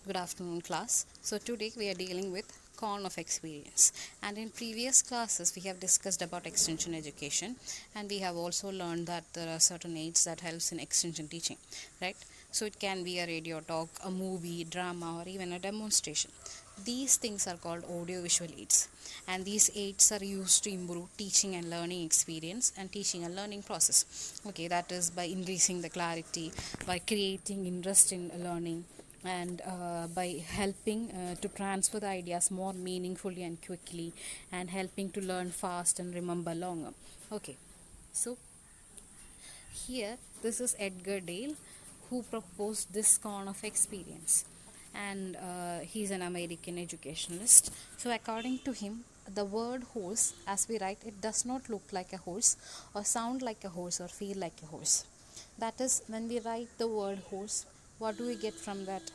Good afternoon, class. So today we are dealing with con of experience, and in previous classes we have discussed about extension education, and we have also learned that there are certain aids that helps in extension teaching, right? So it can be a radio talk, a movie, drama, or even a demonstration. These things are called audio visual aids, and these aids are used to improve teaching and learning experience and teaching and learning process. Okay, that is by increasing the clarity, by creating interest in learning, and by helping to transfer the ideas more meaningfully and quickly, and helping to learn fast and remember longer. Okay, so here this is Edgar Dale who proposed this con of experience, and he's an American educationalist. So according to him, the word horse, as we write, it does not look like a horse or sound like a horse or feel like a horse. That is, when we write the word horse, what do we get from that?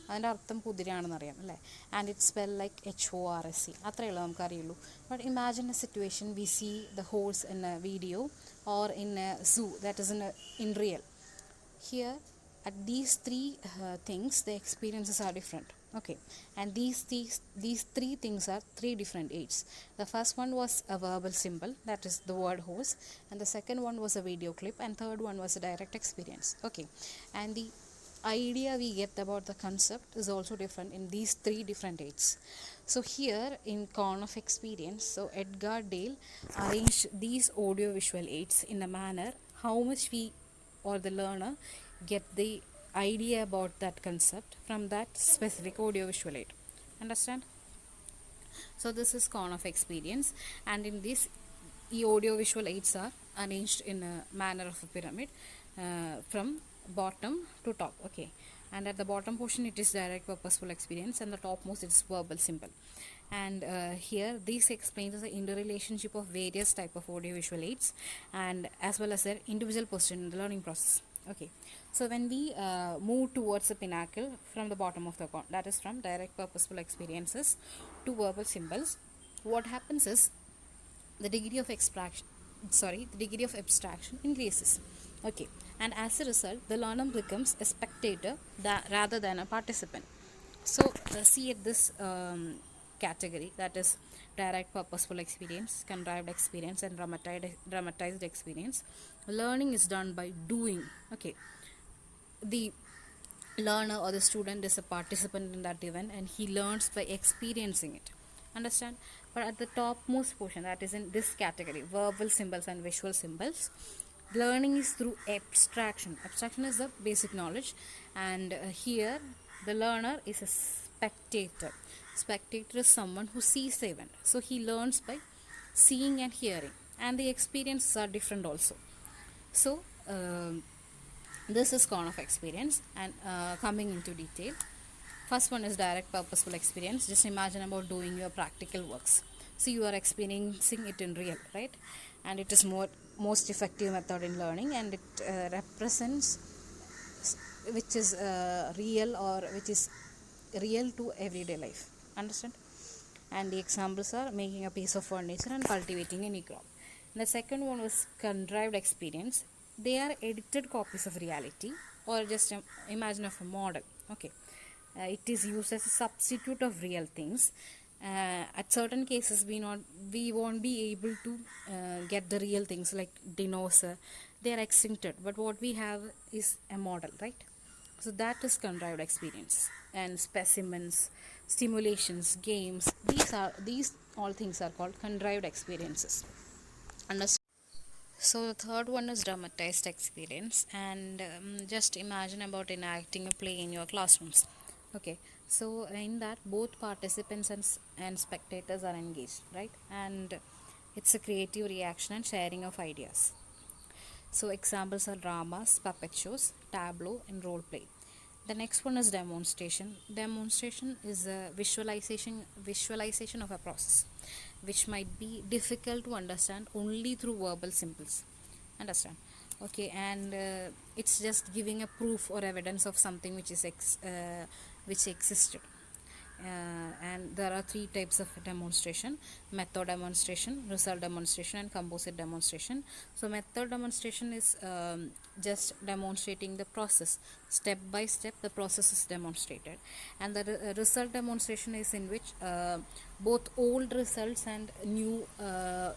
അതിൻ്റെ അർത്ഥം കുതിരയാണെന്ന് അറിയാം അല്ലേ, and it spell like HORSE, അത്രയേ ഉള്ളൂ നമുക്കറിയുള്ളൂ. But imagine a situation we see the horse in a video or in a zoo, that is in real. Here at these three things, the experiences are different. Okay, and these three things are three different aids. The first one was a verbal symbol, that is the word horse, and the second one was a video clip, and third one was a direct experience. Okay, and the idea we get about the concept is also different in these three different aids. So here in con of experience, so Edgar Dale arranged these audio visual aids in a manner how much we or the learner get the idea about that concept from that specific audio visual aid. Understand? So this is con of experience, and in this, the audio visual aids are arranged in a manner of a pyramid from bottom to top. Okay, and at the bottom portion it is direct purposeful experience, and the topmost it is verbal symbol. And here this explains the interrelationship of various type of audio visual aids, and as well as their individual position in the learning process. Okay, so when we move towards the pinnacle from the bottom of the con, that is from direct purposeful experiences to verbal symbols, what happens is the degree of abstraction increases. Okay, and as a result the learner becomes a spectator rather than a participant. So see at this category, that is direct purposeful experience, contrived experience, and dramatized experience. Learning is done by doing. Okay, the learner or the student is a participant in that event, and he learns by experiencing it. Understand? But at the topmost portion, that is in this category, verbal symbols and visual symbols, learning is through abstraction. Abstraction is the basic knowledge, and here the learner is a spectator. Spectator is someone who sees the event, so he learns by seeing and hearing, and the experiences are different also. So this is con of experience, and coming into detail, first one is direct purposeful experience. Just imagine about doing your practical works, so you are experiencing it in real, right? And it is most effective method in learning, and it represents which is real, or which is real to everyday life. Understand? And the examples are making a piece of furniture and cultivating any crop. And the second one was contrived experience. They are edited copies of reality, or just imagine of a model. Okay, it is used as a substitute of real things. At certain cases we won't be able to get the real things, like dinosaur, they are extincted, but what we have is a model, right? So that is contrived experience. And specimens, stimulations, games, these all things are called contrived experiences. Understand? So the third one is dramatized experience, and just imagine about enacting a play in your classrooms. Okay, so in that both participants and spectators are engaged, right? And it's a creative reaction and sharing of ideas. So examples are dramas, puppet shows, tableau, and role play. The next one is demonstration. Demonstration is a visualization of a process which might be difficult to understand only through verbal symbols. Understand? Okay, and it's just giving a proof or evidence of something which is which existed. And there are three types of demonstration: method demonstration, result demonstration, and composite demonstration. So method demonstration is just demonstrating the process step by step. The process is demonstrated, and the result demonstration is in which both old results and new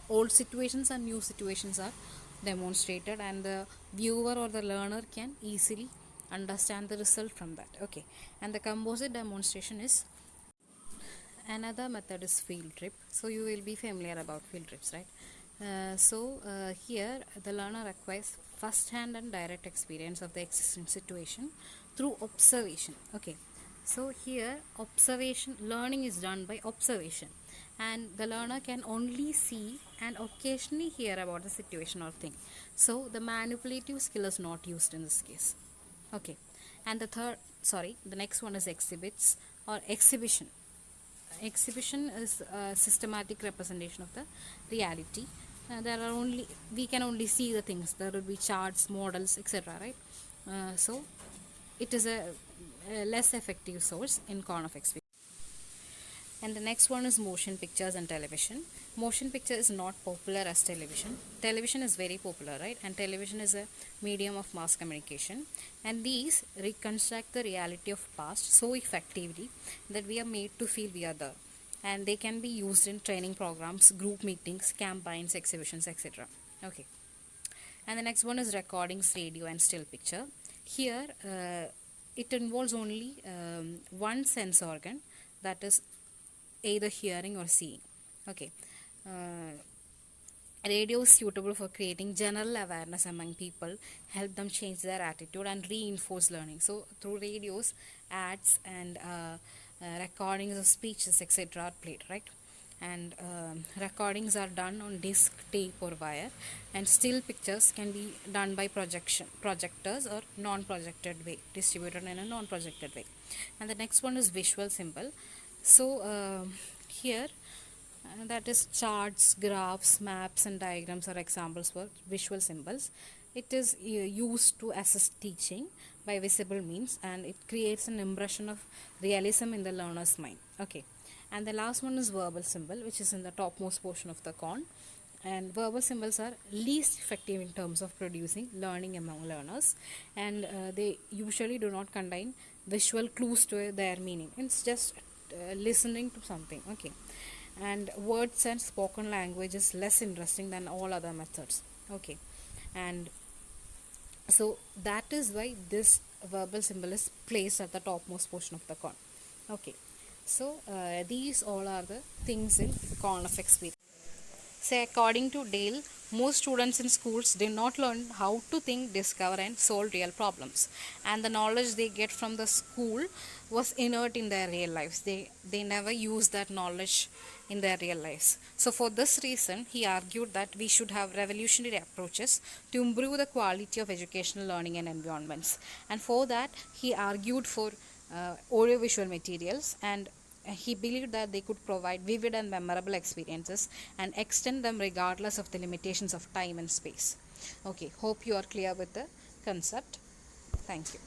old situations and new situations are demonstrated, and the viewer or the learner can easily understand the result from that. Okay, and the composite demonstration is another method is field trip. So you will be familiar about field trips, right? Here the learner acquires first hand and direct experience of the existing situation through observation. Okay, so here observation learning is done by observation, and the learner can only see and occasionally hear about the situation or thing. So the manipulative skill is not used in this case. Okay, and the next one is exhibits or exhibition. Exhibition is a systematic representation of the reality. There are only we can only see the things. There will be charts, models, etc., right? So it is a less effective source in Corn of experience. And the next one is motion pictures and television. Motion picture is not popular as television. Television is very popular, right? And television is a medium of mass communication, and these reconstruct the reality of past so effectively that we are made to feel we are there, and they can be used in training programs, group meetings, campaigns, exhibitions, etc. Okay, and the next one is recordings, radio, and still picture. Here it involves only one sense organ, that is either hearing or seeing. Okay, radio is suitable for creating general awareness among people, help them change their attitude and reinforce learning. So through radios, ads and recordings of speeches, etc., are played, right? And recordings are done on disc, tape, or wire, and still pictures can be done by projectors or non-projected way, distributed in a non-projected way. And the next one is visual symbol. So here that is charts, graphs, maps, and diagrams are examples for visual symbols. It is used to assist teaching by visible means, and it creates an impression of realism in the learner's mind. Okay, and the last one is verbal symbol, which is in the topmost portion of the corn. And verbal symbols are least effective in terms of producing learning among learners, and they usually do not contain visual clues to their meaning. It's just listening to something. Okay, and words and spoken language is less interesting than all other methods. Okay, and so that is why this verbal symbol is placed at the topmost portion of the corn. Okay, so these all are the things in corn of experience. Say, according to Dale, most students in schools did not learn how to think, discover, and solve real problems, and the knowledge they get from the school was inert in their real lives. They never use that knowledge in their real lives. So for this reason, he argued that we should have revolutionary approaches to improve the quality of educational learning and environments. And for that, he argued for audiovisual materials, and he believed that they could provide vivid and memorable experiences and extend them regardless of the limitations of time and space. Okay, hope you are clear with the concept. Thank you.